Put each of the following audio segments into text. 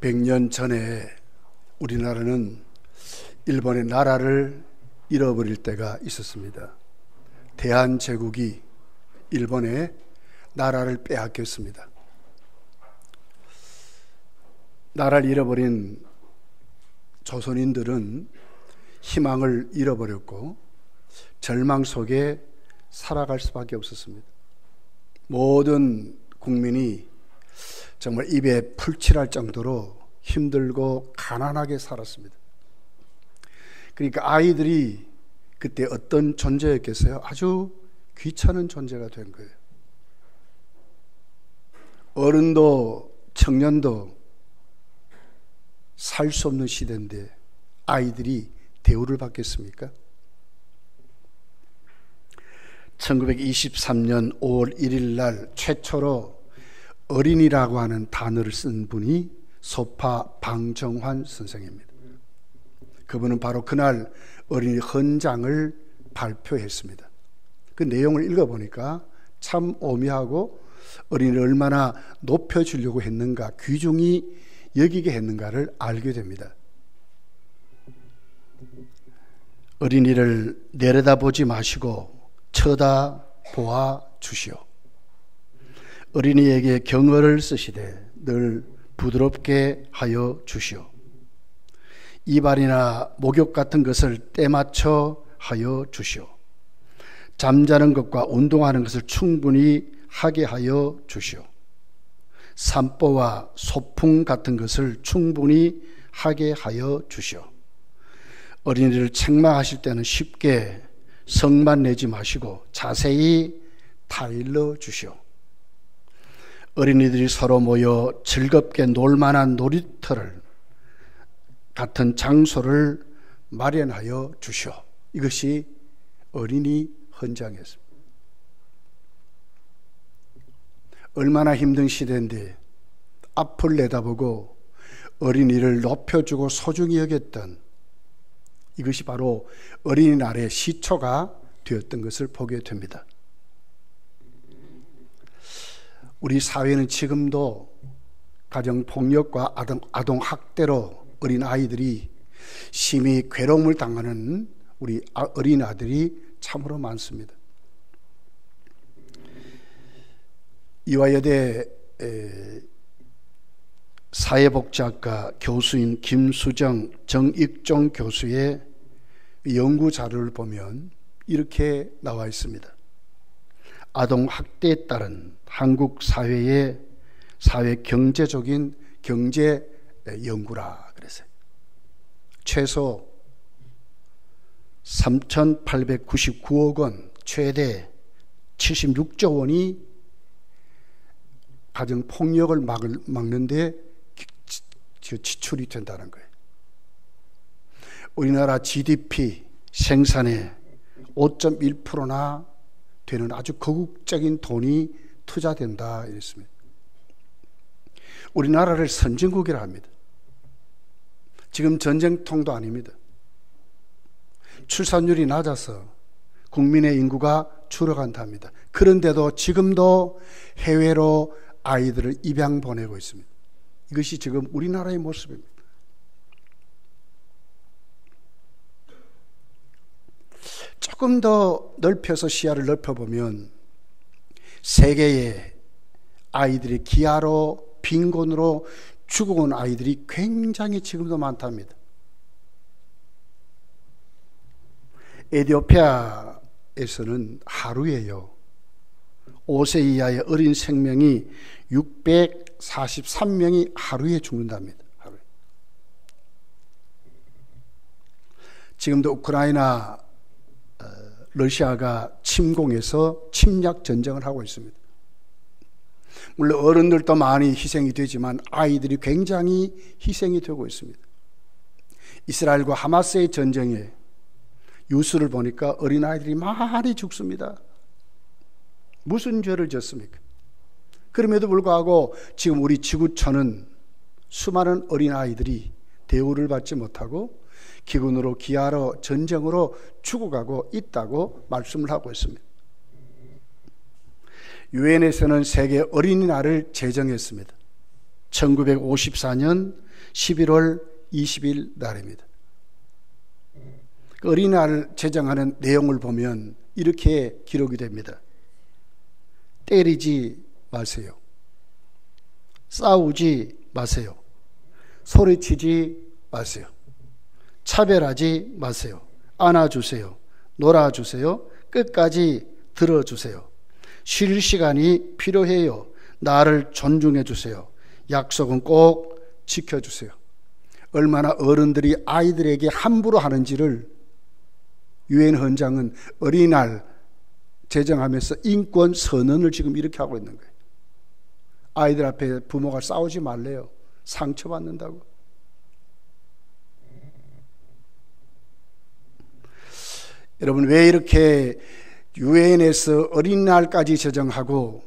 100년 전에 우리나라는 일본의 나라를 잃어버릴 때가 있었습니다. 대한제국이 일본의 나라를 빼앗겼습니다. 나라를 잃어버린 조선인들은 희망을 잃어버렸고 절망 속에 살아갈 수밖에 없었습니다. 모든 국민이 정말 입에 풀칠할 정도로 힘들고 가난하게 살았습니다. 그러니까 아이들이 그때 어떤 존재였겠어요? 아주 귀찮은 존재가 된 거예요. 어른도 청년도 살 수 없는 시대인데 아이들이 대우를 받겠습니까? 1923년 5월 1일 날 최초로 어린이라고 하는 단어를 쓴 분이 소파 방정환 선생입니다. 그분은 바로 그날 어린이 헌장을 발표했습니다. 그 내용을 읽어보니까 참 오묘하고 어린이를 얼마나 높여주려고 했는가, 귀중히 여기게 했는가를 알게 됩니다. 어린이를 내려다보지 마시고 쳐다보아 주시오. 어린이에게 경어를 쓰시되 늘 부드럽게 하여 주시오. 이발이나 목욕 같은 것을 때맞춰 하여 주시오. 잠자는 것과 운동하는 것을 충분히 하게 하여 주시오. 산보와 소풍 같은 것을 충분히 하게 하여 주시오. 어린이를 책망하실 때는 쉽게 성만 내지 마시고 자세히 타일러 주시오. 어린이들이 서로 모여 즐겁게 놀만한 놀이터를 같은 장소를 마련하여 주시오. 이것이 어린이 헌장이었습니다. 얼마나 힘든 시대인데 앞을 내다보고 어린이를 높여주고 소중히 여겼던 이것이 바로 어린이날의 시초가 되었던 것을 보게 됩니다. 우리 사회는 지금도 가정폭력과 아동학대로 어린아이들이 심히 괴로움을 당하는 우리 어린아들이 참으로 많습니다. 이화여대 사회복지학과 교수인 김수정, 정익종 교수의 연구 자료를 보면 이렇게 나와 있습니다. 아동학대에 따른 한국 사회의 사회 경제적인 경제 연구라 그랬어요. 최소 3,899억 원, 최대 76조 원이 가정폭력을 막는 데 지출이 된다는 거예요. 우리나라 GDP 생산의 5.1%나 되는 아주 거국적인 돈이 투자된다 이랬습니다. 우리나라를 선진국이라 합니다. 지금 전쟁통도 아닙니다. 출산율이 낮아서 국민의 인구가 줄어간답니다. 그런데도 지금도 해외로 아이들을 입양 보내고 있습니다. 이것이 지금 우리나라의 모습입니다. 조금 더 넓혀서 시야를 넓혀보면 세계에 아이들이 기아로 빈곤으로 죽어온 아이들이 굉장히 지금도 많답니다. 에티오피아에서는 하루에요 5세 이하의 어린 생명이 643명이 하루에 죽는답니다. 하루에. 지금도 우크라이나 러시아가 침공해서 침략 전쟁을 하고 있습니다. 물론 어른들도 많이 희생이 되지만 아이들이 굉장히 희생이 되고 있습니다. 이스라엘과 하마스의 전쟁에 뉴스를 보니까 어린아이들이 많이 죽습니다. 무슨 죄를 졌습니까? 그럼에도 불구하고 지금 우리 지구촌은 수많은 어린아이들이 대우를 받지 못하고 기근으로 기아로 전쟁으로 죽어가고 있다고 말씀을 하고 있습니다. 유엔에서는 세계 어린이날을 제정했습니다. 1954년 11월 20일 날입니다. 어린이날 제정하는 내용을 보면 이렇게 기록이 됩니다. 때리지 마세요. 싸우지 마세요. 소리치지 마세요. 차별하지 마세요. 안아주세요. 놀아주세요. 끝까지 들어주세요. 쉴 시간이 필요해요. 나를 존중해 주세요. 약속은 꼭 지켜주세요. 얼마나 어른들이 아이들에게 함부로 하는지를 유엔 헌장은 어린이날 제정하면서 인권 선언을 지금 이렇게 하고 있는 거예요. 아이들 앞에 부모가 싸우지 말래요. 상처받는다고. 여러분, 왜 이렇게 유엔에서 어린이날까지 제정하고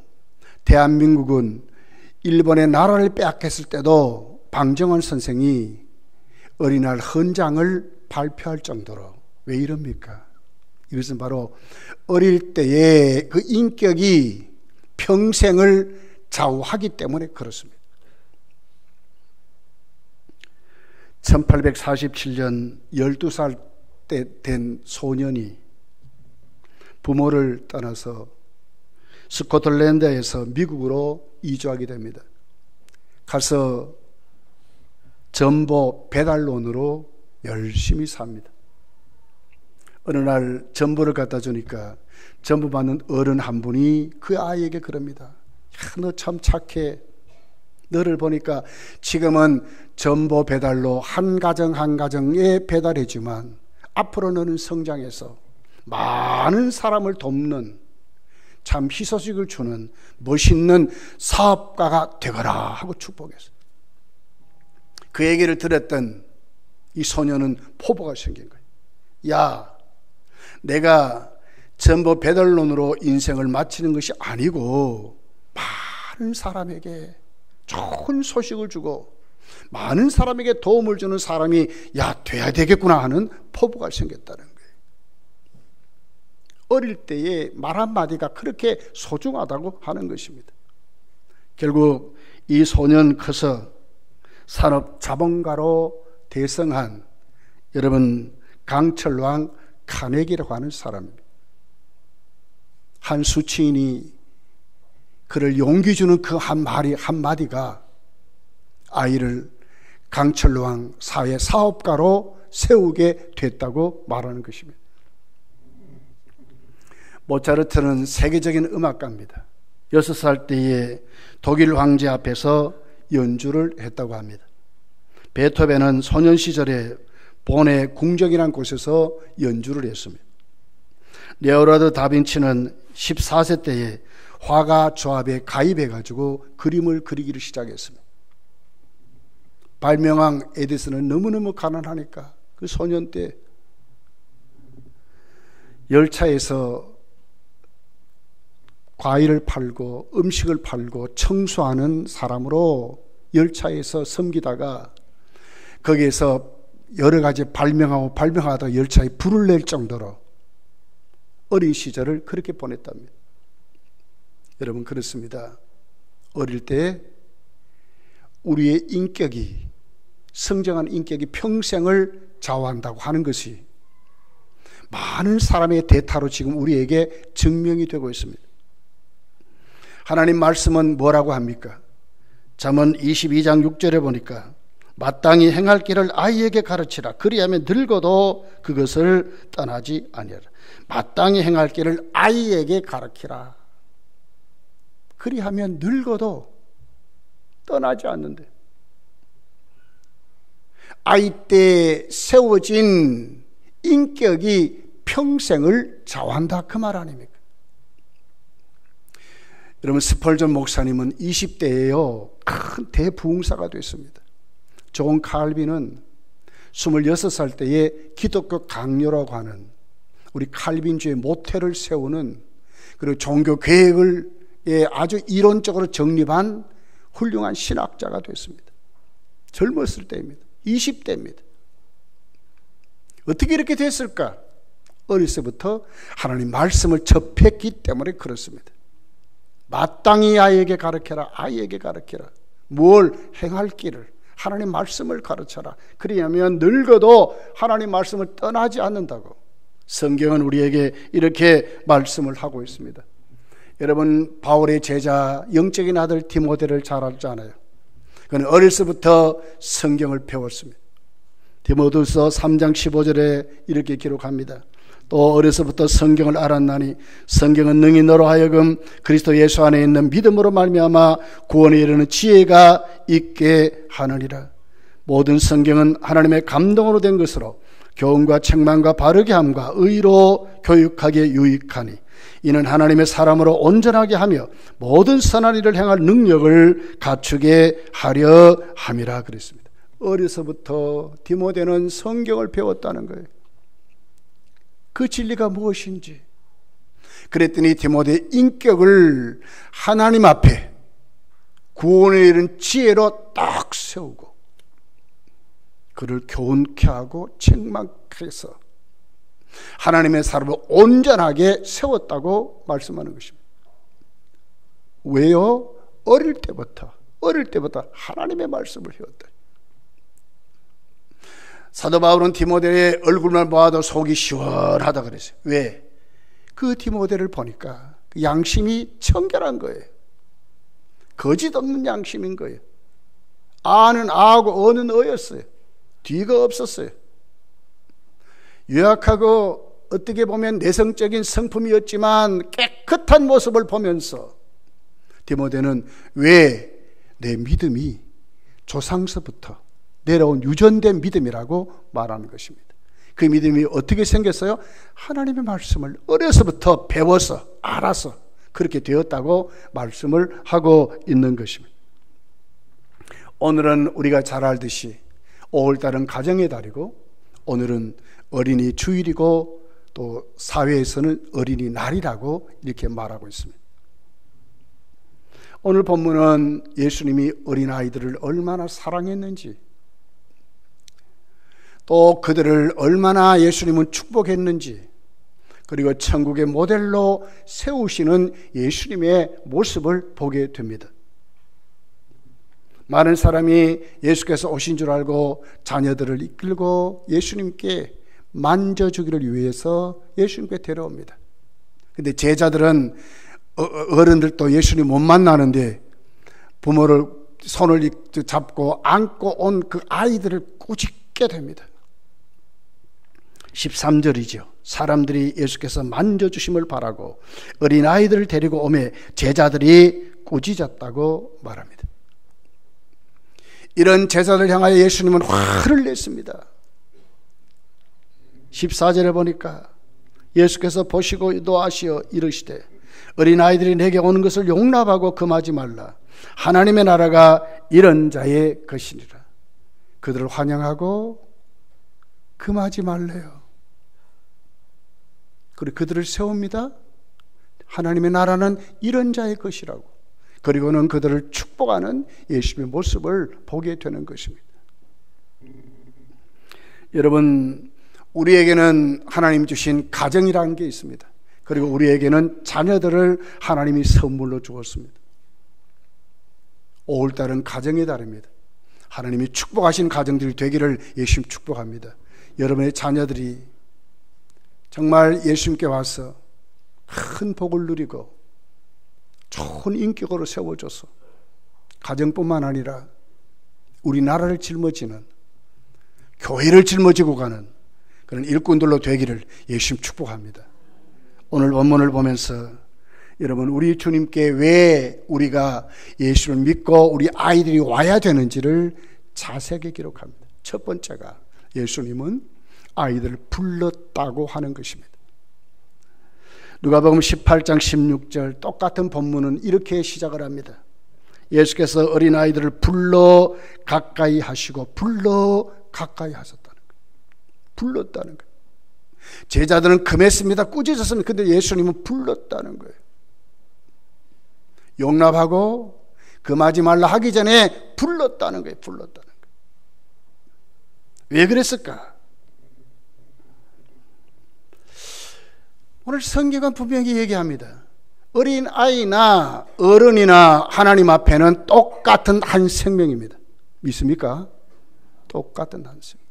대한민국은 일본의 나라를 빼앗겼을 때도 방정환 선생이 어린이날 헌장을 발표할 정도로 왜 이럽니까? 이것은 바로 어릴 때의 그 인격이 평생을 좌우하기 때문에 그렇습니다. 1847년 12살 때 된 소년이 부모를 떠나서 스코틀랜드에서 미국으로 이주하게 됩니다. 가서 전보 배달론으로 열심히 삽니다. 어느 날 전보를 갖다 주니까 전보 받는 어른 한 분이 그 아이에게 그럽니다. 너 참 착해. 너를 보니까 지금은 전보 배달로 한 가정 한 가정에 배달해주지만 앞으로 너는 성장해서 많은 사람을 돕는 참 희소식을 주는 멋있는 사업가가 되거라 하고 축복했어요. 그 얘기를 들었던 이 소녀는 포부가 생긴 거예요. 야, 내가 전부 배달론으로 인생을 마치는 것이 아니고 많은 사람에게 좋은 소식을 주고 많은 사람에게 도움을 주는 사람이 돼야 되겠구나 하는 포부가 생겼다는 거예요. 어릴 때의 말 한마디가 그렇게 소중하다고 하는 것입니다. 결국 이 소년 커서 산업자본가로 대성한 여러분 강철왕 카네기라고 하는 사람입니다. 한 수치인이 그를 용기 주는 그 한마디가 아이를 강철왕 사회 사업가로 세우게 됐다고 말하는 것입니다. 모차르트는 세계적인 음악가입니다. 6살 때에 독일 황제 앞에서 연주를 했다고 합니다. 베토벤은 소년 시절에 본의 궁정이라는 곳에서 연주를 했습니다. 레오나르도 다빈치는 14세 때에 화가 조합에 가입해가지고 그림을 그리기를 시작했습니다. 발명왕 에디슨은 너무너무 가난하니까 그 소년 때 열차에서 과일을 팔고 음식을 팔고 청소하는 사람으로 열차에서 섬기다가 거기에서 여러 가지 발명하다 열차에 불을 낼 정도로 어린 시절을 그렇게 보냈답니다. 여러분, 그렇습니다. 어릴 때 우리의 인격이, 성장한 인격이 평생을 좌우한다고 하는 것이 많은 사람의 대타로 지금 우리에게 증명이 되고 있습니다. 하나님 말씀은 뭐라고 합니까? 잠언 22장 6절에 보니까 마땅히 행할 길을 아이에게 가르치라. 그리하면 늙어도 그것을 떠나지 아니하라. 마땅히 행할 길을 아이에게 가르치라. 그리하면 늙어도 떠나지 않는데, 아이 때 세워진 인격이 평생을 좌우한다, 그 말 아닙니까? 여러분, 스펄전 목사님은 20대에요 큰 대부흥사가 됐습니다. 존 칼빈은 26살 때에 기독교 강요라고 하는 우리 칼빈주의 모태를 세우는, 그리고 종교 계획을 아주 이론적으로 정립한 훌륭한 신학자가 됐습니다. 젊었을 때입니다. 20대입니다. 어떻게 이렇게 됐을까? 어렸을 때부터 하나님 말씀을 접했기 때문에 그렇습니다. 마땅히 아이에게 가르쳐라. 아이에게 가르쳐라. 뭘 행할 길을, 하나님 말씀을 가르쳐라. 그러냐면 늙어도 하나님 말씀을 떠나지 않는다고 성경은 우리에게 이렇게 말씀을 하고 있습니다. 여러분, 바울의 제자 영적인 아들 디모데를 잘 알잖아요. 그는 어려서부터 성경을 배웠습니다. 디모데후서 3장 15절에 이렇게 기록합니다. 또 어려서부터 성경을 알았나니 성경은 능히 너로 하여금 그리스도 예수 안에 있는 믿음으로 말미암아 구원에 이르는 지혜가 있게 하느니라. 모든 성경은 하나님의 감동으로 된 것으로 교훈과 책망과 바르게 함과 의로 교육하기에 유익하니 이는 하나님의 사람으로 온전하게 하며 모든 선한 일을 행할 능력을 갖추게 하려 함이라 그랬습니다. 어려서부터 디모데는 성경을 배웠다는 거예요. 그 진리가 무엇인지. 그랬더니 디모데의 인격을 하나님 앞에 구원에 이른 지혜로 딱 세우고 그를 교훈케 하고 책망해서 하나님의 사람을 온전하게 세웠다고 말씀하는 것입니다. 왜요? 어릴 때부터 하나님의 말씀을 해왔다. 사도 바울은 디모데의 얼굴만 봐도 속이 시원하다 그랬어요. 왜? 그 디모데를 보니까 양심이 청결한 거예요. 거짓 없는 양심인 거예요. 아는 아고 어는 어였어요. 뒤가 없었어요. 유약하고 어떻게 보면 내성적인 성품이었지만 깨끗한 모습을 보면서 디모데는 왜 내 믿음이 조상서부터 내려온 유전된 믿음이라고 말하는 것입니다. 그 믿음이 어떻게 생겼어요? 하나님의 말씀을 어려서부터 배워서 알아서 그렇게 되었다고 말씀을 하고 있는 것입니다. 오늘은 우리가 잘 알듯이 5월달은 가정의 달이고 오늘은 어린이 주일이고 또 사회에서는 어린이날이라고 이렇게 말하고 있습니다. 오늘 본문은 예수님이 어린아이들을 얼마나 사랑했는지 또 그들을 얼마나 예수님은 축복했는지 그리고 천국의 모델로 세우시는 예수님의 모습을 보게 됩니다. 많은 사람이 예수께서 오신 줄 알고 자녀들을 이끌고 예수님께 만져주기를 위해서 예수님께 데려옵니다. 근데 제자들은 어른들도 예수님 못 만나는데 부모를 손을 잡고 안고 온 그 아이들을 꾸짖게 됩니다. 13절이죠. 사람들이 예수께서 만져주심을 바라고 어린아이들을 데리고 오매 제자들이 꾸짖었다고 말합니다. 이런 제자들 향하여 예수님은 화를 냈습니다. 14절에 보니까 예수께서 보시고 노하시어 이르시되 어린아이들이 내게 오는 것을 용납하고 금하지 말라. 하나님의 나라가 이런 자의 것이니라. 그들을 환영하고 금하지 말래요. 그리고 그들을 세웁니다. 하나님의 나라는 이런 자의 것이라고. 그리고는 그들을 축복하는 예수님의 모습을 보게 되는 것입니다. 여러분, 우리에게는 하나님 주신 가정이라는 게 있습니다. 그리고 우리에게는 자녀들을 하나님이 선물로 주었습니다. 5월달은 가정의 달입니다. 하나님이 축복하신 가정들이 되기를 예수님 축복합니다. 여러분의 자녀들이 정말 예수님께 와서 큰 복을 누리고 좋은 인격으로 세워줘서 가정뿐만 아니라 우리나라를 짊어지는 교회를 짊어지고 가는 그런 일꾼들로 되기를 예수님 축복합니다. 오늘 본문을 보면서 여러분, 우리 주님께 왜 우리가 예수를 믿고 우리 아이들이 와야 되는지를 자세하게 기록합니다. 첫 번째가 예수님은 아이들을 불렀다고 하는 것입니다. 누가복음 18장 16절 똑같은 본문은 이렇게 시작을 합니다. 예수께서 어린아이들을 불러 가까이 하시고 불러 가까이 하셨다는 거예요. 불렀다는 거예요. 제자들은 금했습니다. 꾸짖었습니다. 근데 예수님은 불렀다는 거예요. 용납하고 금하지 말라 하기 전에 불렀다는 거예요. 불렀다는 거예요. 왜 그랬을까? 오늘 성경은 분명히 얘기합니다. 어린 아이나 어른이나 하나님 앞에는 똑같은 한 생명입니다. 믿습니까? 똑같은 한 생명.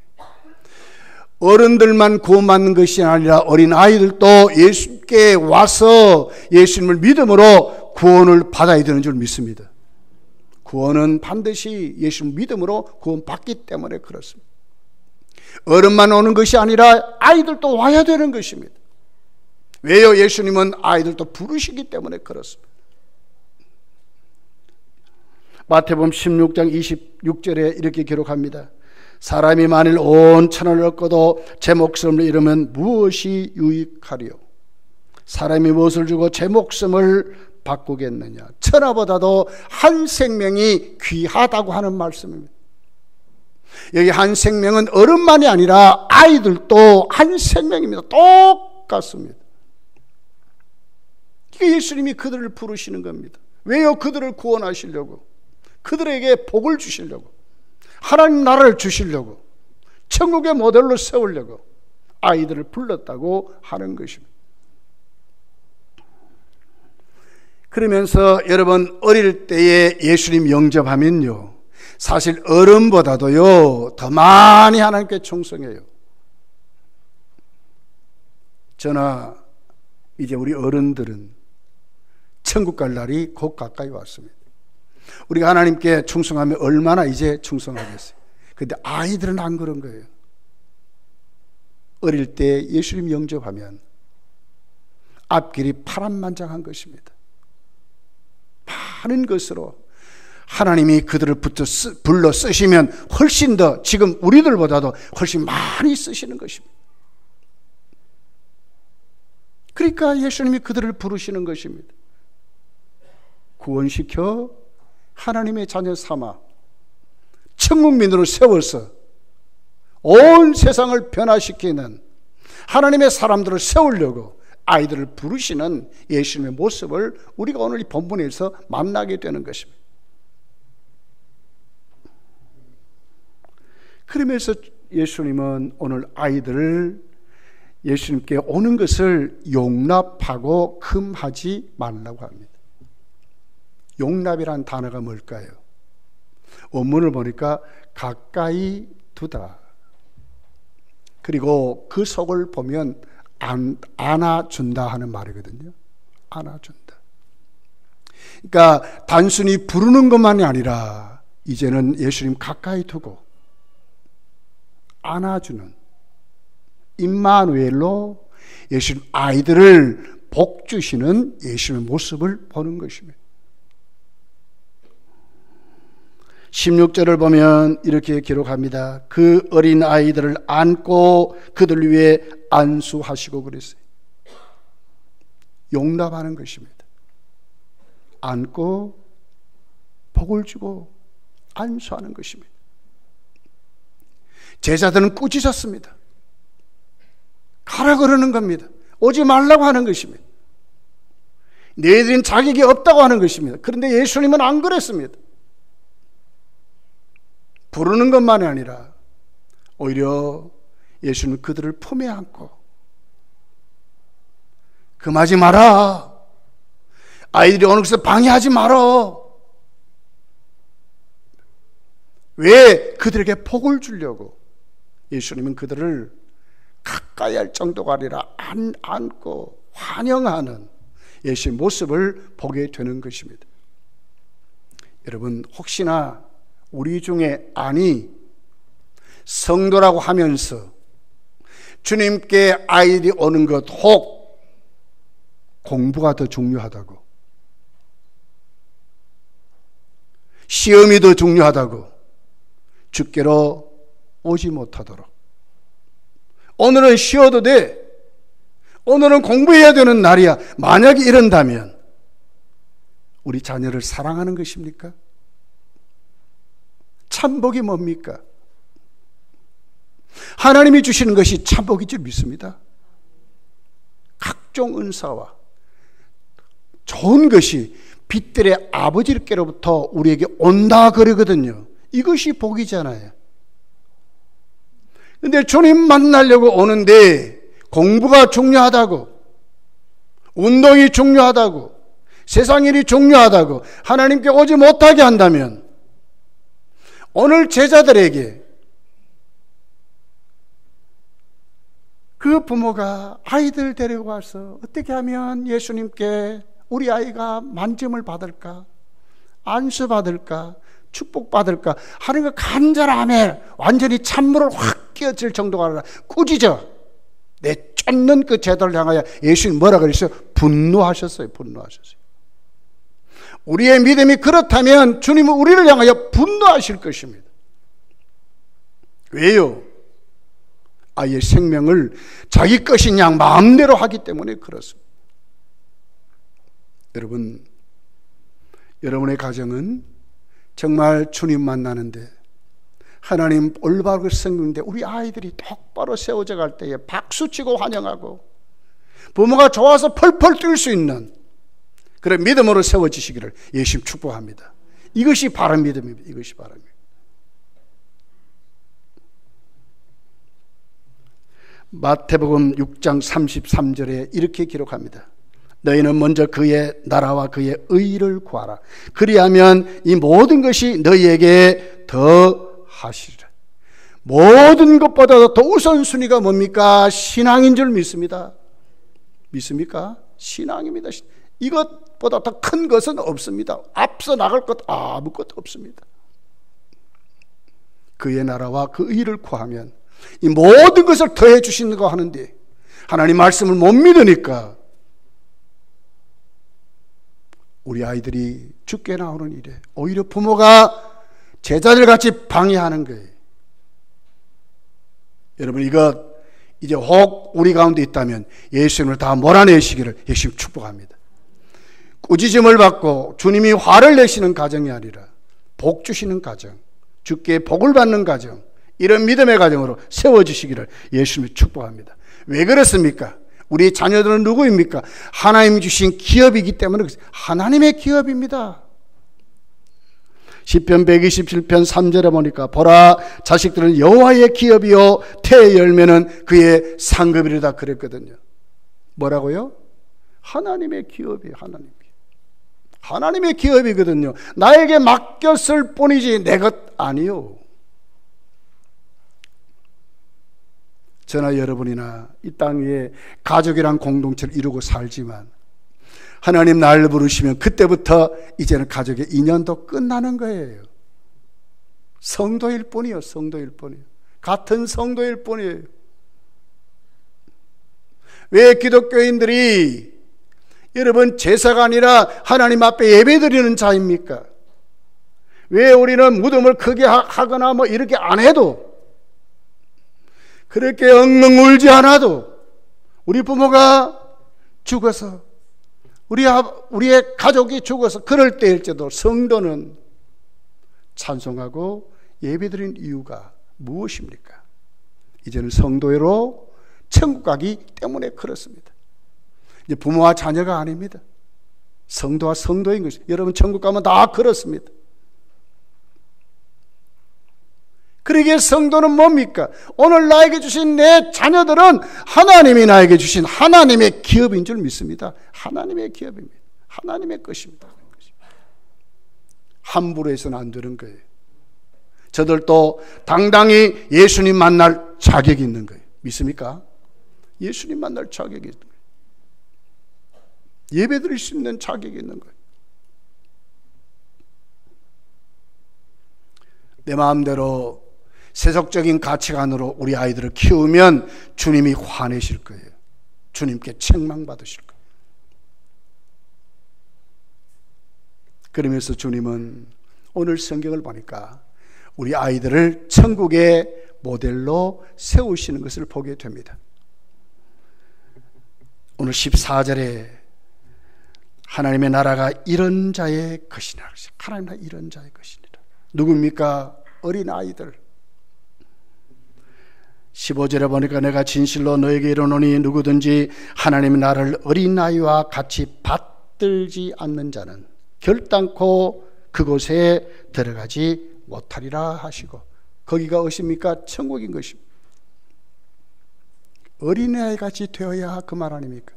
어른들만 구원받는 것이 아니라 어린 아이들도 예수께 와서 예수님을 믿음으로 구원을 받아야 되는 줄 믿습니다. 구원은 반드시 예수님 믿음으로 구원받기 때문에 그렇습니다. 어른만 오는 것이 아니라 아이들도 와야 되는 것입니다. 왜요? 예수님은 아이들도 부르시기 때문에 그렇습니다. 마태복음 16장 26절에 이렇게 기록합니다. 사람이 만일 온 천하를 얻고도 제 목숨을 잃으면 무엇이 유익하리요? 사람이 무엇을 주고 제 목숨을 바꾸겠느냐? 천하보다도 한 생명이 귀하다고 하는 말씀입니다. 여기 한 생명은 어른만이 아니라 아이들도 한 생명입니다. 똑같습니다. 이게 예수님이 그들을 부르시는 겁니다. 왜요? 그들을 구원하시려고, 그들에게 복을 주시려고, 하나님 나라를 주시려고, 천국의 모델로 세우려고 아이들을 불렀다고 하는 것입니다. 그러면서 여러분, 어릴 때에 예수님 영접하면요, 사실 어른보다도요 더 많이 하나님께 충성해요. 저나 이제 우리 어른들은 천국 갈 날이 곧 가까이 왔습니다. 우리가 하나님께 충성하면 얼마나 이제 충성하겠어요. 그런데 아이들은 안 그런 거예요. 어릴 때 예수님 영접하면 앞길이 파란만장한 것입니다. 많은 것으로 하나님이 그들을 불러 쓰시면 훨씬 더, 지금 우리들보다도 훨씬 많이 쓰시는 것입니다. 그러니까 예수님이 그들을 부르시는 것입니다. 구원시켜 하나님의 자녀 삼아 천국민으로 세워서 온 세상을 변화시키는 하나님의 사람들을 세우려고 아이들을 부르시는 예수님의 모습을 우리가 오늘 이 본문에서 만나게 되는 것입니다. 그러면서 예수님은 오늘 아이들을 예수님께 오는 것을 용납하고 금하지 말라고 합니다. 용납이란 단어가 뭘까요? 원문을 보니까 가까이 두다. 그리고 그 속을 보면 안아준다 하는 말이거든요. 안아준다. 그러니까 단순히 부르는 것만이 아니라 이제는 예수님 가까이 두고 안아주는, 임마누엘로 예수님 아이들을 복 주시는 예수님의 모습을 보는 것입니다. 16절을 보면 이렇게 기록합니다. 그 어린 아이들을 안고 그들 위해 안수하시고 그랬어요. 용납하는 것입니다. 안고 복을 주고 안수하는 것입니다. 제자들은 꾸짖었습니다. 가라 그러는 겁니다. 오지 말라고 하는 것입니다. 너희들은 자격이 없다고 하는 것입니다. 그런데 예수님은 안 그랬습니다. 부르는 것만이 아니라 오히려 예수님은 그들을 품에 안고 금하지 마라. 아이들이 오는 것을 방해하지 마라. 왜? 그들에게 복을 주려고 예수님은 그들을 가까이 할 정도가 아니라 안고 환영하는 예수의 모습을 보게 되는 것입니다. 여러분, 혹시나 우리 중에 성도라고 하면서 주님께 아이들이 오는 것 혹 공부가 더 중요하다고, 시험이 더 중요하다고 주께로 오지 못하도록, 오늘은 쉬어도 돼, 오늘은 공부해야 되는 날이야, 만약에 이런다면 우리 자녀를 사랑하는 것입니까? 참복이 뭡니까? 하나님이 주시는 것이 참복인 줄 믿습니다. 각종 은사와 좋은 것이 빛들의 아버지께로부터 우리에게 온다 그러거든요. 이것이 복이잖아요. 근데 주님 만나려고 오는데 공부가 중요하다고, 운동이 중요하다고, 세상 일이 중요하다고 하나님께 오지 못하게 한다면 오늘 제자들에게 그 부모가 아이들 데리고 와서 어떻게 하면 예수님께 우리 아이가 만짐을 받을까, 안수 받을까, 축복 받을까 하는 그 간절함에 완전히 찬물을 확 끼얹을 정도가 아니라 꾸짖어 내쫓는 그 제자를 향하여 예수님 뭐라 그랬어요? 분노하셨어요. 분노하셨어요. 우리의 믿음이 그렇다면 주님은 우리를 향하여 분노하실 것입니다. 왜요? 아이의 생명을 자기 것인 양 마음대로 하기 때문에 그렇습니다. 여러분, 여러분의 가정은 정말 주님 만나는데 하나님 올바르게 섬기는데 우리 아이들이 똑바로 세워져 갈 때에 박수치고 환영하고 부모가 좋아서 펄펄 뛸 수 있는 그런 믿음으로 세워지시기를 예수님 축복합니다. 이것이 바른 믿음입니다. 이것이 바른 믿음. 마태복음 6장 33절에 이렇게 기록합니다. 너희는 먼저 그의 나라와 그의 의를 구하라. 그리하면 이 모든 것이 너희에게 더 하시리라. 모든 것보다 더 우선순위가 뭡니까? 신앙인 줄 믿습니다. 믿습니까? 신앙입니다. 이것보다 더 큰 것은 없습니다. 앞서 나갈 것 아무것도 없습니다. 그의 나라와 그 의를 구하면 이 모든 것을 더해 주시는 거 하는데 하나님 말씀을 못 믿으니까 우리 아이들이 죽게 나오는 일에 오히려 부모가 제자들 같이 방해하는 거예요. 여러분, 이것 이제 혹 우리 가운데 있다면 예수님을 다 몰아내시기를 예수님 축복합니다. 꾸짖음을 받고 주님이 화를 내시는 가정이 아니라 복 주시는 가정, 주께 복을 받는 가정, 이런 믿음의 가정으로 세워지시기를 예수님이 축복합니다. 왜 그렇습니까? 우리 자녀들은 누구입니까? 하나님 주신 기업이기 때문에 하나님의 기업입니다. 시편 127편 3절에 보니까 보라, 자식들은 여호와의 기업이요 태의 열매는 그의 상급이로다 그랬거든요. 뭐라고요? 하나님의 기업이에요. 하나님의 기업이거든요. 나에게 맡겼을 뿐이지 내 것 아니요. 저나 여러분이나 이 땅 위에 가족이란 공동체를 이루고 살지만 하나님 나를 부르시면 그때부터 이제는 가족의 인연도 끝나는 거예요. 성도일 뿐이요. 성도일 뿐이요. 같은 성도일 뿐이에요. 왜 기독교인들이 여러분 제사가 아니라 하나님 앞에 예배드리는 자입니까? 왜 우리는 무덤을 크게 하거나 뭐 이렇게 안 해도 그렇게 엉엉 울지 않아도 우리 부모가 죽어서 우리의 가족이 죽어서 그럴 때일지도 성도는 찬송하고 예배드리는 이유가 무엇입니까? 이제는 성도로 천국 가기 때문에 그렇습니다. 이제 부모와 자녀가 아닙니다. 성도와 성도인 것입니다. 여러분 천국 가면 다 그렇습니다. 그러기에 성도는 뭡니까? 오늘 나에게 주신 내 자녀들은 하나님이 나에게 주신 하나님의 기업인 줄 믿습니다. 하나님의 기업입니다. 하나님의 것입니다. 함부로 해서는 안 되는 거예요. 저들도 당당히 예수님 만날 자격이 있는 거예요. 믿습니까? 예수님 만날 자격이 있는 거예요. 예배 드릴 수 있는 자격이 있는 거예요. 내 마음대로 세속적인 가치관으로 우리 아이들을 키우면 주님이 화내실 거예요. 주님께 책망받으실 거예요. 그러면서 주님은 오늘 성경을 보니까 우리 아이들을 천국의 모델로 세우시는 것을 보게 됩니다. 오늘 14절에 하나님의 나라가 이런 자의 것이라. 하나님 나라 이런 자의 것이니라. 누굽니까? 어린 아이들. 15절에 보니까 내가 진실로 너에게 이르노니 누구든지 하나님의 나라를 어린 아이와 같이 받들지 않는 자는 결단코 그곳에 들어가지 못하리라 하시고, 거기가 어디입니까? 천국인 것입니다. 어린아이 같이 되어야 그 말 아닙니까?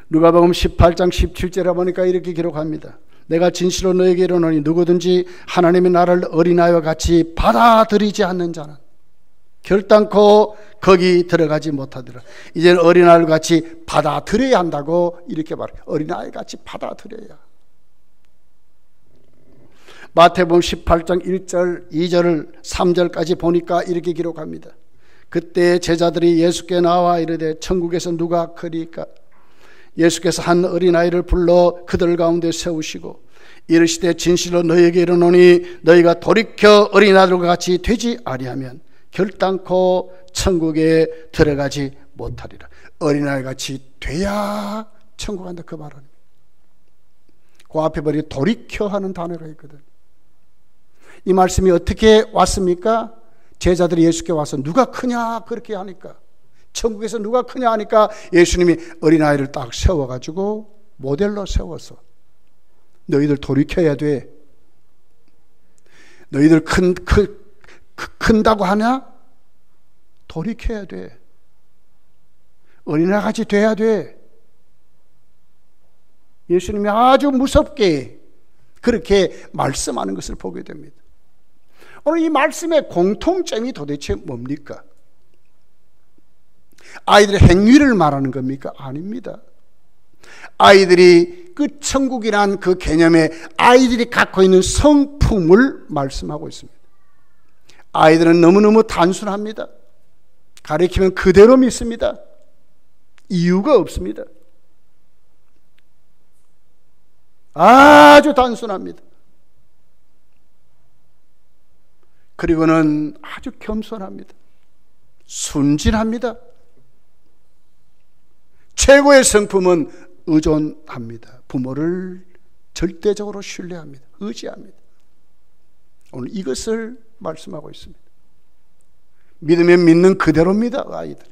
누가복음 18장 17절에 보니까 이렇게 기록합니다. 내가 진실로 너에게 이르노니 누구든지 하나님의 나라를 어린아이와 같이 받아들이지 않는 자는 결단코 거기 들어가지 못하더라. 이제는 어린아이와 같이 받아들여야 한다고 이렇게 말해요. 어린아이 같이 받아들여야. 마태복음 18장 1절, 2절, 3절까지 보니까 이렇게 기록합니다. 그때 제자들이 예수께 나와 이르되 천국에서 누가 크리까? 예수께서 한 어린아이를 불러 그들 가운데 세우시고 이르시되 진실로 너희에게 이르노니 너희가 돌이켜 어린아이들과 같이 되지 아니하면 결단코 천국에 들어가지 못하리라. 어린아이 같이 돼야 천국 간다, 그 말은. 그 앞에 머리 돌이켜 하는 단어가 있거든. 이 말씀이 어떻게 왔습니까? 제자들이 예수께 와서 누가 크냐 그렇게 하니까, 천국에서 누가 크냐 하니까 예수님이 어린아이를 딱 세워가지고 모델로 세워서 너희들 돌이켜야 돼. 너희들 큰다고 하냐? 돌이켜야 돼. 어린아이같이 돼야 돼. 예수님이 아주 무섭게 그렇게 말씀하는 것을 보게 됩니다. 오늘 이 말씀의 공통점이 도대체 뭡니까? 아이들의 행위를 말하는 겁니까? 아닙니다. 아이들이 그 천국이란 그 개념에 아이들이 갖고 있는 성품을 말씀하고 있습니다. 아이들은 너무너무 단순합니다. 가르치면 그대로 믿습니다. 이유가 없습니다. 아주 단순합니다. 그리고는 아주 겸손합니다. 순진합니다. 최고의 성품은 의존합니다. 부모를 절대적으로 신뢰합니다. 의지합니다. 오늘 이것을 말씀하고 있습니다. 믿으면 믿는 그대로입니다, 아이들.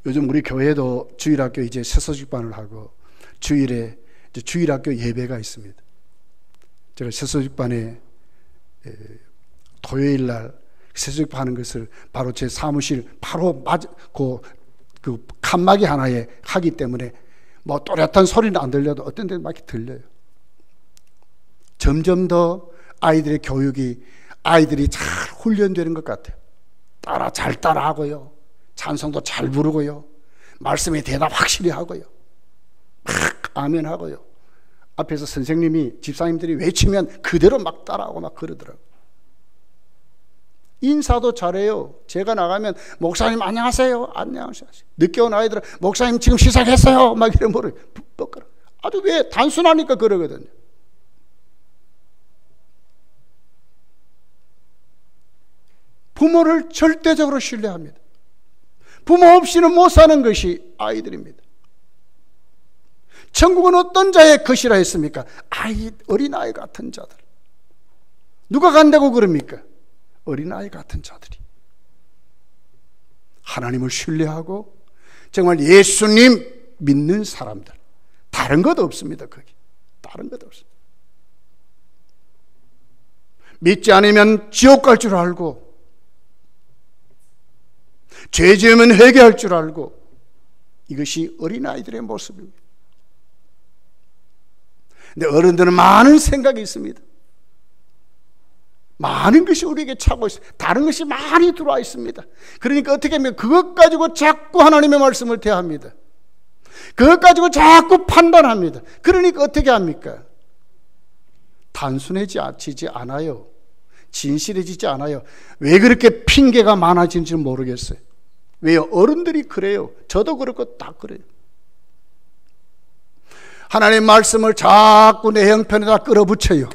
요즘 우리 교회도 주일학교 이제 새소식반을 하고 주일에 이제 주일학교 예배가 있습니다. 제가 새소식반에 토요일 날 새소식반 하는 것을 바로 제 사무실 바로 그 칸막이 하나에 하기 때문에 뭐 또렷한 소리는 안 들려도 어떤 데는 막 들려요. 점점 더 아이들의 교육이 아이들이 잘 훈련되는 것 같아요. 잘 따라하고요. 찬송도 잘 부르고요. 말씀에 대답 확실히 하고요. 막 아멘 하고요. 앞에서 선생님이 집사님들이 외치면 그대로 막 따라하고 막 그러더라고요. 인사도 잘해요. 제가 나가면 목사님 안녕하세요. 안녕하세요. 늦게 온 아이들은 목사님 지금 시작했어요. 막 이런 뭐를 뻑거려. 아주 왜 단순하니까 그러거든요. 부모를 절대적으로 신뢰합니다. 부모 없이는 못 사는 것이 아이들입니다. 천국은 어떤 자의 것이라 했습니까? 어린아이 같은 자들. 누가 간다고 그럽니까? 어린아이 같은 자들이 하나님을 신뢰하고 정말 예수님 믿는 사람들. 다른 것 없습니다. 거기 다른 것 없습니다. 믿지 않으면 지옥 갈 줄 알고 죄 지으면 회개할 줄 알고, 이것이 어린아이들의 모습입니다. 근데 어른들은 많은 생각이 있습니다. 많은 것이 우리에게 차고 있습니다. 다른 것이 많이 들어와 있습니다. 그러니까 어떻게 하면 그것 가지고 자꾸 하나님의 말씀을 대합니다. 그것 가지고 자꾸 판단합니다. 그러니까 어떻게 합니까? 단순해지지 않아요. 진실해지지 않아요. 왜 그렇게 핑계가 많아지는지 모르겠어요. 왜요? 어른들이 그래요. 저도 그렇고 다 그래요. 하나님 말씀을 자꾸 내 형편에다 끌어붙여요.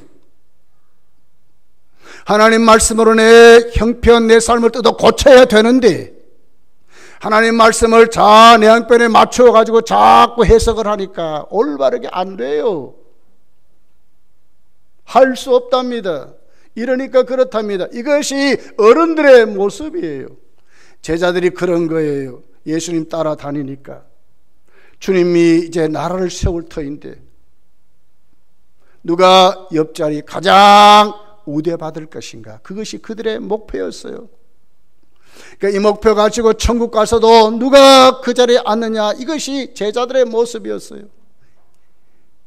하나님 말씀으로 내 형편, 내 삶을 뜯어 고쳐야 되는데 하나님 말씀을 내 형편에 맞춰가지고 자꾸 해석을 하니까 올바르게 안 돼요. 할 수 없답니다. 이러니까 그렇답니다. 이것이 어른들의 모습이에요. 제자들이 그런 거예요. 예수님 따라다니니까. 주님이 이제 나라를 세울 터인데 누가 옆자리 가장 우대받을 것인가? 그것이 그들의 목표였어요. 그러니까 이 목표 가지고 천국 가서도 누가 그 자리에 앉느냐, 이것이 제자들의 모습이었어요.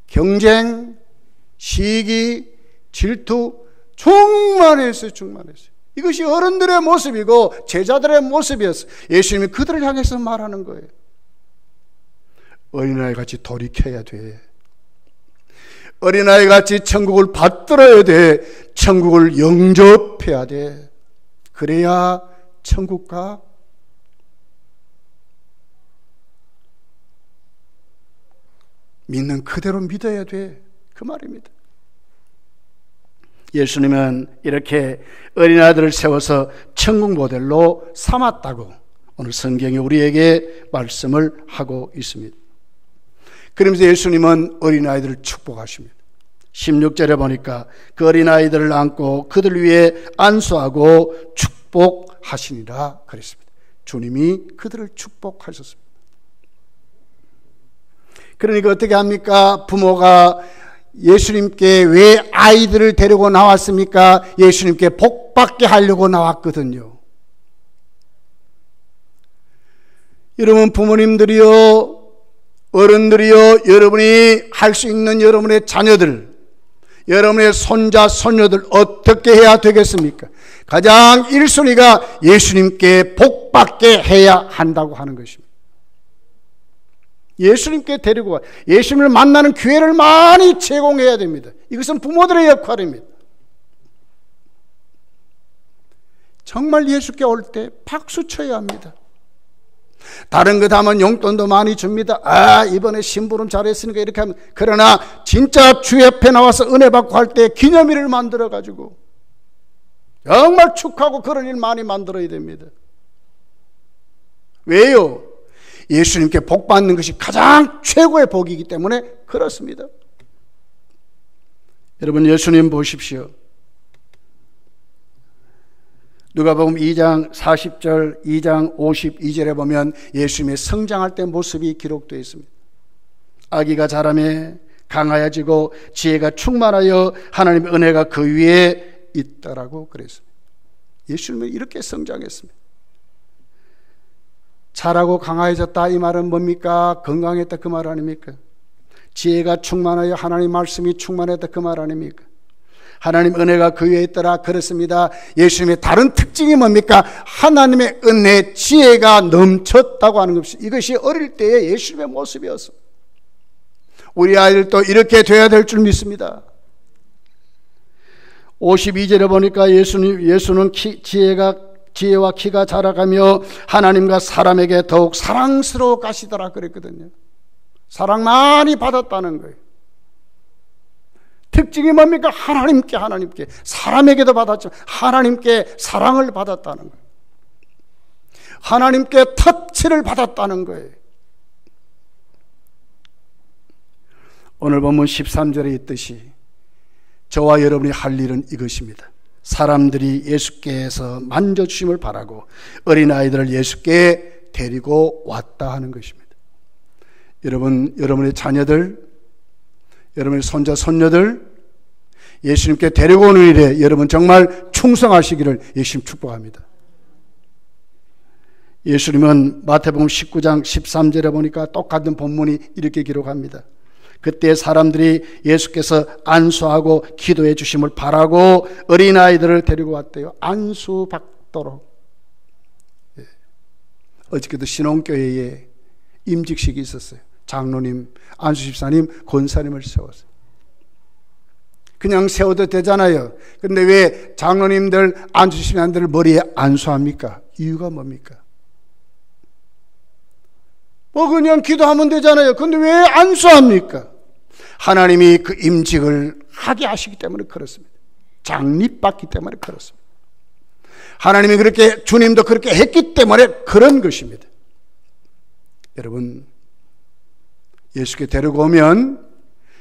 경쟁, 시기, 질투 충만했어요. 충만했어요. 이것이 어른들의 모습이고 제자들의 모습이었어요. 예수님이 그들을 향해서 말하는 거예요. 어린아이같이 돌이켜야 돼. 어린아이같이 천국을 받들어야 돼. 천국을 영접해야 돼. 그래야 천국 가. 믿는 그대로 믿어야 돼. 그 말입니다. 예수님은 이렇게 어린아이들을 세워서 천국 모델로 삼았다고 오늘 성경이 우리에게 말씀을 하고 있습니다. 그러면서 예수님은 어린아이들을 축복하십니다. 16절에 보니까 그 어린아이들을 안고 그들 위에 안수하고 축복하시니라 그랬습니다. 주님이 그들을 축복하셨습니다. 그러니까 어떻게 합니까? 부모가 예수님께 왜 아이들을 데리고 나왔습니까? 예수님께 복받게 하려고 나왔거든요. 여러분 부모님들이요, 어른들이요, 여러분이 할 수 있는 여러분의 자녀들, 여러분의 손자, 손녀들 어떻게 해야 되겠습니까? 가장 1순위가 예수님께 복받게 해야 한다고 하는 것입니다. 예수님께 데리고 와, 예수님을 만나는 기회를 많이 제공해야 됩니다. 이것은 부모들의 역할입니다. 정말 예수께 올 때 박수 쳐야 합니다. 다른 것 하면 용돈도 많이 줍니다. 아, 이번에 심부름 잘했으니까 이렇게 하면. 그러나 진짜 주 옆에 나와서 은혜 받고 할 때 기념일을 만들어 가지고 정말 축하하고 그런 일 많이 만들어야 됩니다. 왜요? 예수님께 복 받는 것이 가장 최고의 복이기 때문에 그렇습니다. 여러분 예수님 보십시오. 누가복음 2장 40절, 2장 52절에 보면 예수님의 성장할 때 모습이 기록되어 있습니다. 아기가 자라매 강하여지고 지혜가 충만하여 하나님의 은혜가 그 위에 있더라고 그랬습니다. 예수님은 이렇게 성장했습니다. 자라고 강하여졌다 이 말은 뭡니까? 건강했다 그 말 아닙니까? 지혜가 충만하여 하나님 말씀이 충만했다 그 말 아닙니까? 하나님 은혜가 그 위에 있더라 그렇습니다. 예수님의 다른 특징이 뭡니까? 하나님의 은혜, 지혜가 넘쳤다고 하는 것이, 이것이 어릴 때의 예수님의 모습이었습니다. 우리 아이들도 이렇게 돼야 될 줄 믿습니다. 52절에 보니까 예수는 지혜와 키가 자라가며 하나님과 사람에게 더욱 사랑스러워 가시더라 그랬거든요. 사랑 많이 받았다는 거예요. 특징이 뭡니까? 하나님께 사람에게도 받았지만 하나님께 사랑을 받았다는 거예요. 하나님께 터치를 받았다는 거예요. 오늘 본문 13절에 있듯이 저와 여러분이 할 일은 이것입니다. 사람들이 예수께서 만져주심을 바라고 어린아이들을 예수께 데리고 왔다 하는 것입니다. 여러분의 자녀들, 여러분의 손자, 손녀들 예수님께 데리고 오는 일에 여러분 정말 충성하시기를 예수님 축복합니다. 예수님은 마태복음 19장 13절에 보니까 똑같은 본문이 이렇게 기록합니다. 그때 사람들이 예수께서 안수하고 기도해 주심을 바라고 어린아이들을 데리고 왔대요. 안수받도록. 어저께도 신혼교회에 임직식이 있었어요. 장로님, 안수집사님, 권사님을 세웠어요. 그냥 세워도 되잖아요. 그런데 왜 장로님들, 안수집사님들 머리에 안수합니까? 이유가 뭡니까? 그냥 기도하면 되잖아요. 그런데 왜 안수합니까? 하나님이 그 임직을 하게 하시기 때문에 그렇습니다. 장립받기 때문에 그렇습니다. 하나님이 그렇게, 주님도 그렇게 했기 때문에 그런 것입니다. 여러분, 예수께 데리고 오면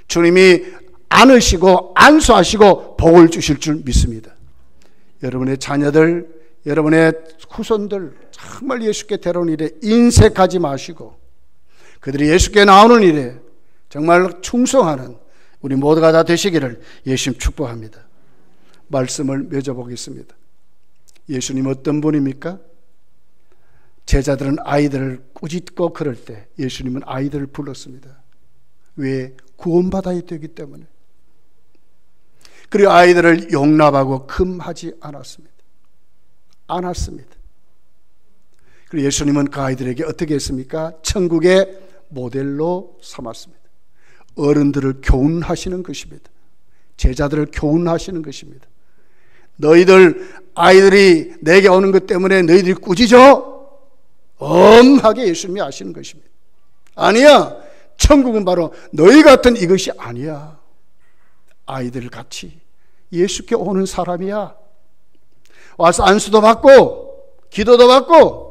주님이 안으시고 안수하시고 복을 주실 줄 믿습니다. 여러분의 자녀들, 여러분의 후손들 정말 예수께 데려온 일에 인색하지 마시고 그들이 예수께 나오는 일에 정말 충성하는 우리 모두가 다 되시기를 예수님 축복합니다. 말씀을 맺어보겠습니다. 예수님 어떤 분입니까? 제자들은 아이들을 꾸짖고 그럴 때 예수님은 아이들을 불렀습니다. 왜? 구원받아야 되기 때문에. 그리고 아이들을 용납하고 금하지 않았습니다. 그리고 예수님은 그 아이들에게 어떻게 했습니까? 천국의 모델로 삼았습니다. 어른들을 교훈하시는 것입니다. 제자들을 교훈하시는 것입니다. 너희들 아이들이 내게 오는 것 때문에 너희들이 꾸짖어? 엄하게 예수님이 아시는 것입니다. 아니야. 천국은 바로 너희 같은 이것이 아니야. 아이들 같이 예수께 오는 사람이야. 와서 안수도 받고 기도도 받고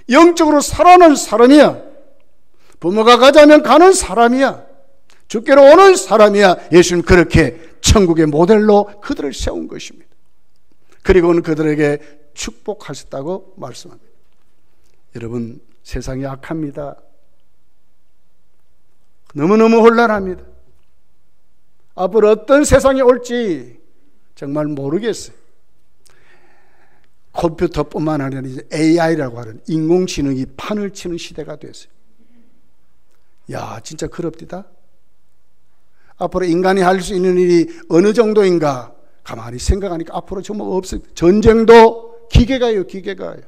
영적으로 살아가는 사람이야. 부모가 가자면 가는 사람이야. 주께로 오는 사람이야. 예수님 그렇게 천국의 모델로 그들을 세운 것입니다. 그리고는 그들에게 축복하셨다고 말씀합니다. 여러분, 세상이 악합니다. 너무너무 혼란합니다. 앞으로 어떤 세상이 올지 정말 모르겠어요. 컴퓨터뿐만 아니라 이제 AI라고 하는 인공지능이 판을 치는 시대가 됐어요. 야, 진짜 그럽디다. 앞으로 인간이 할 수 있는 일이 어느 정도인가 가만히 생각하니까 앞으로 정말 없어요. 전쟁도 기계가요, 기계가요.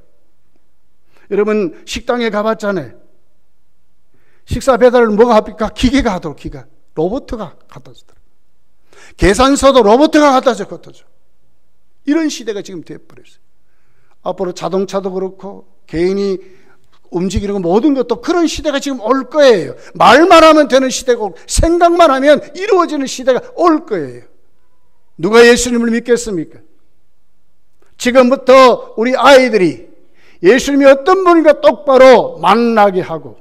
여러분 식당에 가봤잖아요. 식사 배달을 뭐가 합니까? 기계가 하도록, 기계가. 로봇가 갖다 주더라고요. 계산서도 로봇가 갖다 줘. 이런 시대가 지금 되어버렸어요. 앞으로 자동차도 그렇고 개인이 움직이는 모든 것도 그런 시대가 지금 올 거예요. 말만 하면 되는 시대고 생각만 하면 이루어지는 시대가 올 거예요. 누가 예수님을 믿겠습니까? 지금부터 우리 아이들이 예수님이 어떤 분인가 똑바로 만나게 하고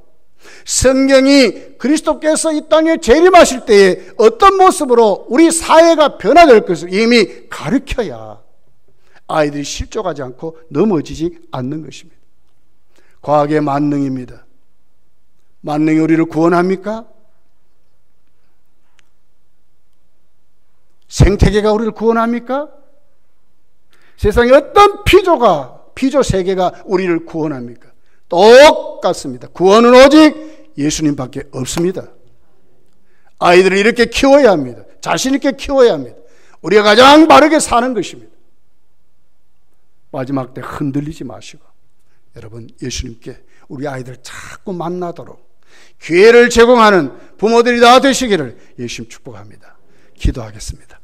성경이 그리스도께서 이 땅에 재림하실 때에 어떤 모습으로 우리 사회가 변화될 것을 이미 가르쳐야 아이들이 실족하지 않고 넘어지지 않는 것입니다. 과학의 만능입니다. 만능이 우리를 구원합니까? 생태계가 우리를 구원합니까? 세상에 어떤 피조 세계가 우리를 구원합니까? 똑같습니다. 구원은 오직 예수님밖에 없습니다. 아이들을 이렇게 키워야 합니다. 자신 있게 키워야 합니다. 우리가 가장 바르게 사는 것입니다. 마지막 때 흔들리지 마시고 여러분 예수님께 우리 아이들 자꾸 만나도록 기회를 제공하는 부모들이 다 되시기를 예수님 축복합니다. 기도하겠습니다.